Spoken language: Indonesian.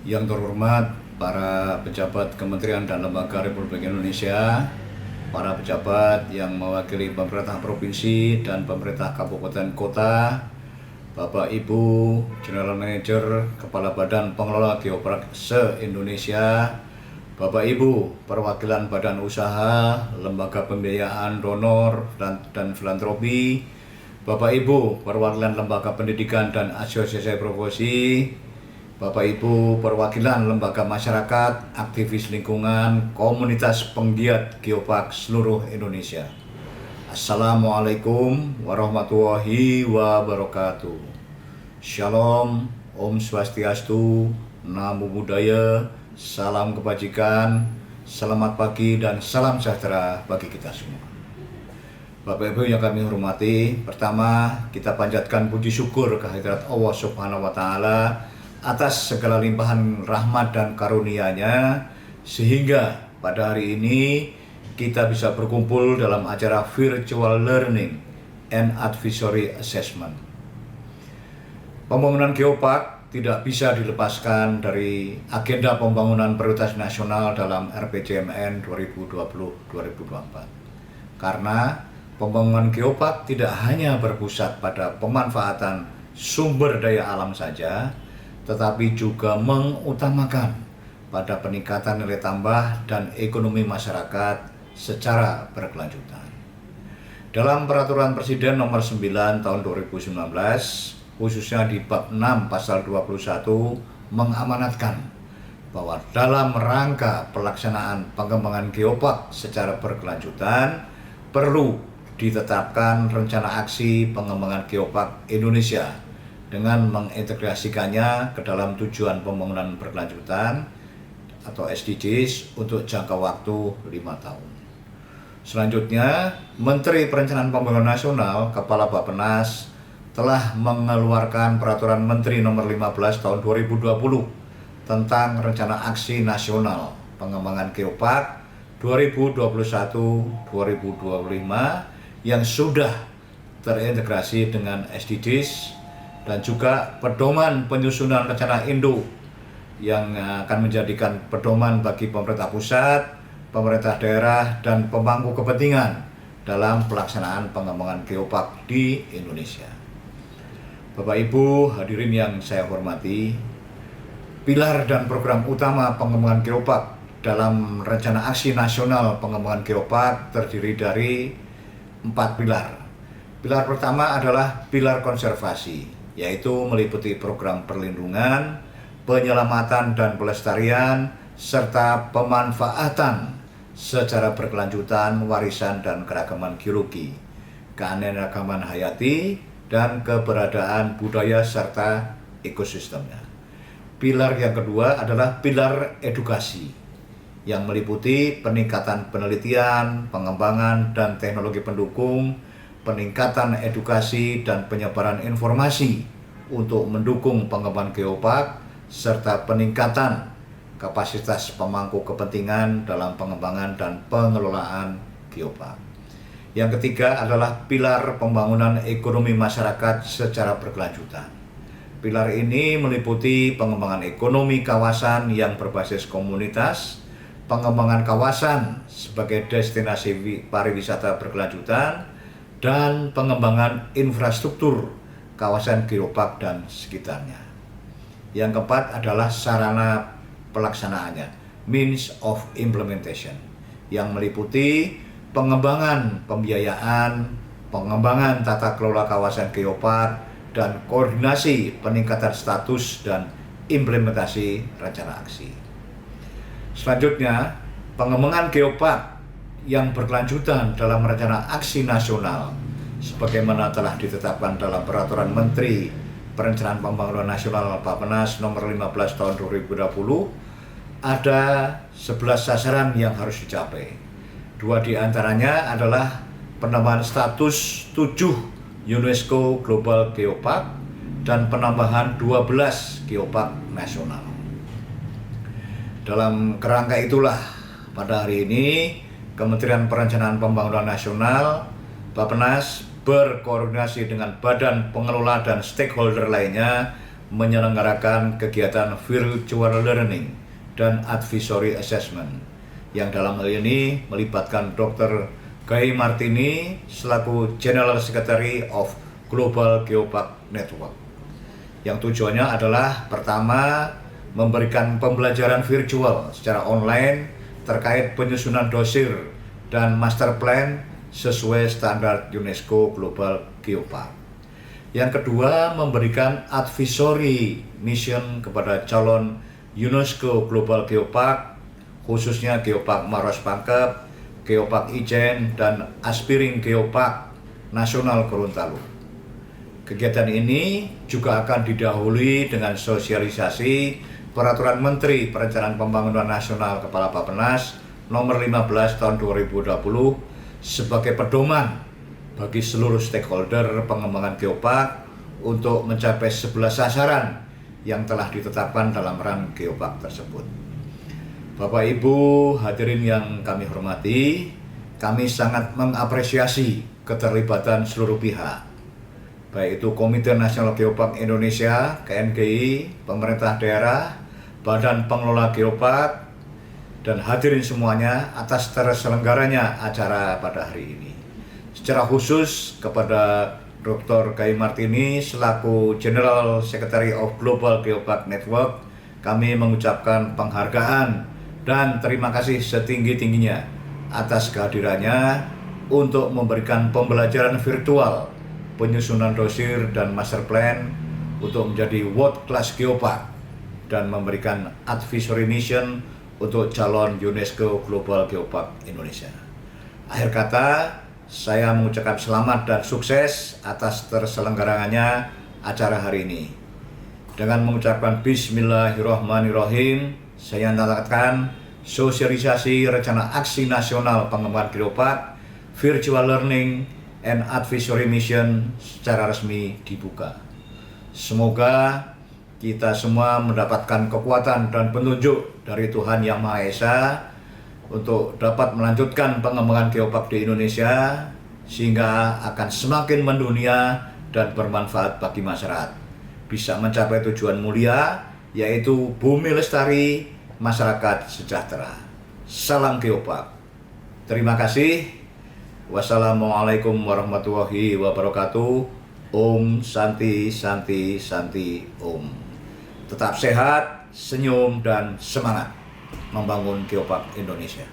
Yang terhormat para pejabat Kementerian dan Lembaga Republik Indonesia, para pejabat yang mewakili pemerintah provinsi dan pemerintah kabupaten kota, Bapak Ibu General Manager Kepala Badan Pengelola Geopark se-Indonesia, Bapak Ibu perwakilan badan usaha, lembaga pembiayaan donor dan filantropi, Bapak Ibu perwakilan lembaga pendidikan dan asosiasi profesi, Bapak Ibu perwakilan lembaga masyarakat, aktivis lingkungan, komunitas penggiat geopark seluruh Indonesia. Assalamualaikum warahmatullahi wabarakatuh. Shalom, Om Swastiastu, Namo Buddhaya, salam kebajikan, selamat pagi dan salam sejahtera bagi kita semua. Bapak Ibu yang kami hormati, pertama kita panjatkan puji syukur kehadirat Allah Subhanahu wa Ta'ala atas segala limpahan rahmat dan karunia-Nya, sehingga pada hari ini kita bisa berkumpul dalam acara virtual learning and advisory assessment. Pembangunan geopark tidak bisa dilepaskan dari agenda pembangunan prioritas nasional dalam RPJMN 2020-2024. Karena pembangunan geopark tidak hanya berpusat pada pemanfaatan sumber daya alam saja, tetapi juga mengutamakan pada peningkatan nilai tambah dan ekonomi masyarakat secara berkelanjutan. Dalam Peraturan Presiden Nomor 9 Tahun 2019, khususnya di Bab 6 Pasal 21, mengamanatkan bahwa dalam rangka pelaksanaan pengembangan geopark secara berkelanjutan, perlu ditetapkan rencana aksi pengembangan geopark Indonesia dengan mengintegrasikannya ke dalam tujuan pembangunan berkelanjutan atau SDGs untuk jangka waktu 5 tahun. Selanjutnya, Menteri Perencanaan Pembangunan Nasional Kepala Bappenas telah mengeluarkan Peraturan Menteri Nomor 15 Tahun 2020 tentang Rencana Aksi Nasional Pengembangan Geopark 2021-2025 yang sudah terintegrasi dengan SDGs dan juga pedoman penyusunan rencana induk yang akan menjadikan pedoman bagi pemerintah pusat, pemerintah daerah, dan pemangku kepentingan dalam pelaksanaan pengembangan geopark di Indonesia. Bapak Ibu hadirin yang saya hormati, pilar dan program utama pengembangan geopark dalam rencana aksi nasional pengembangan geopark terdiri dari 4 pilar. Pilar pertama adalah pilar konservasi, yaitu meliputi program perlindungan, penyelamatan dan pelestarian, serta pemanfaatan secara berkelanjutan warisan dan keragaman geologi, keanekaragaman hayati, dan keberadaan budaya serta ekosistemnya. Pilar yang kedua adalah pilar edukasi, yang meliputi peningkatan penelitian, pengembangan, dan teknologi pendukung, peningkatan edukasi dan penyebaran informasi untuk mendukung pengembangan geopark, serta peningkatan kapasitas pemangku kepentingan dalam pengembangan dan pengelolaan geopark. Yang ketiga adalah pilar pembangunan ekonomi masyarakat secara berkelanjutan. Pilar ini meliputi pengembangan ekonomi kawasan yang berbasis komunitas, pengembangan kawasan sebagai destinasi pariwisata berkelanjutan, dan pengembangan infrastruktur kawasan geopark dan sekitarnya. Yang keempat adalah sarana pelaksanaannya, means of implementation, yang meliputi pengembangan pembiayaan, pengembangan tata kelola kawasan geopark, dan koordinasi peningkatan status dan implementasi rencana aksi. Selanjutnya, pengembangan geopark yang berkelanjutan dalam rencana aksi nasional sebagaimana telah ditetapkan dalam Peraturan Menteri Perencanaan Pembangunan Nasional Bappenas Nomor 15 Tahun 2020 ada 11 sasaran yang harus dicapai. 2 diantaranya adalah penambahan status 7 UNESCO Global Geopark dan penambahan 12 geopark nasional. Dalam kerangka itulah pada hari ini Kementerian Perencanaan Pembangunan Nasional, Bappenas berkoordinasi dengan badan pengelola dan stakeholder lainnya menyelenggarakan kegiatan virtual learning dan advisory assessment yang dalam hal ini melibatkan Dr. Guy Martini selaku General Secretary of Global Geopark Network. Yang tujuannya adalah pertama, memberikan pembelajaran virtual secara online terkait penyusunan dosir dan master plan sesuai standar UNESCO Global Geopark. Yang kedua, memberikan advisory mission kepada calon UNESCO Global Geopark, khususnya Geopark Maros Pangkep, Geopark Ijen, dan Aspiring Geopark Nasional Gorontalo. Kegiatan ini juga akan didahului dengan sosialisasi Peraturan Menteri Perencanaan Pembangunan Nasional Kepala Bappenas nomor 15 tahun 2020 sebagai pedoman bagi seluruh stakeholder pengembangan geopark untuk mencapai 11 sasaran yang telah ditetapkan dalam rang geopark tersebut. Bapak Ibu hadirin yang kami hormati, kami sangat mengapresiasi keterlibatan seluruh pihak, baik itu Komite Nasional Geopark Indonesia, KNGI, pemerintah daerah, Badan Pengelola Geopark, dan hadirin semuanya atas terselenggaranya acara pada hari ini. Secara khusus kepada Dr. Guy Martini selaku General Secretary of Global Geopark Network, kami mengucapkan penghargaan dan terima kasih setinggi-tingginya atas kehadirannya untuk memberikan pembelajaran virtual, penyusunan dosir dan master plan untuk menjadi world class geopark dan memberikan advisory mission untuk calon UNESCO Global Geopark Indonesia. Akhir kata, saya mengucapkan selamat dan sukses atas terselenggaranya acara hari ini. Dengan mengucapkan Bismillahirrahmanirrahim, saya nyatakan sosialisasi rencana aksi nasional pengembangan geopark, virtual learning, and advisory mission secara resmi dibuka. Semoga kita semua mendapatkan kekuatan dan petunjuk dari Tuhan Yang Maha Esa untuk dapat melanjutkan pengembangan geopark di Indonesia sehingga akan semakin mendunia dan bermanfaat bagi masyarakat. Bisa mencapai tujuan mulia yaitu bumi lestari, masyarakat sejahtera. Salam geopark. Terima kasih. Wassalamualaikum warahmatullahi wabarakatuh. Om Santi Santi Santi Om. Tetap sehat, senyum, dan semangat membangun geopark Indonesia.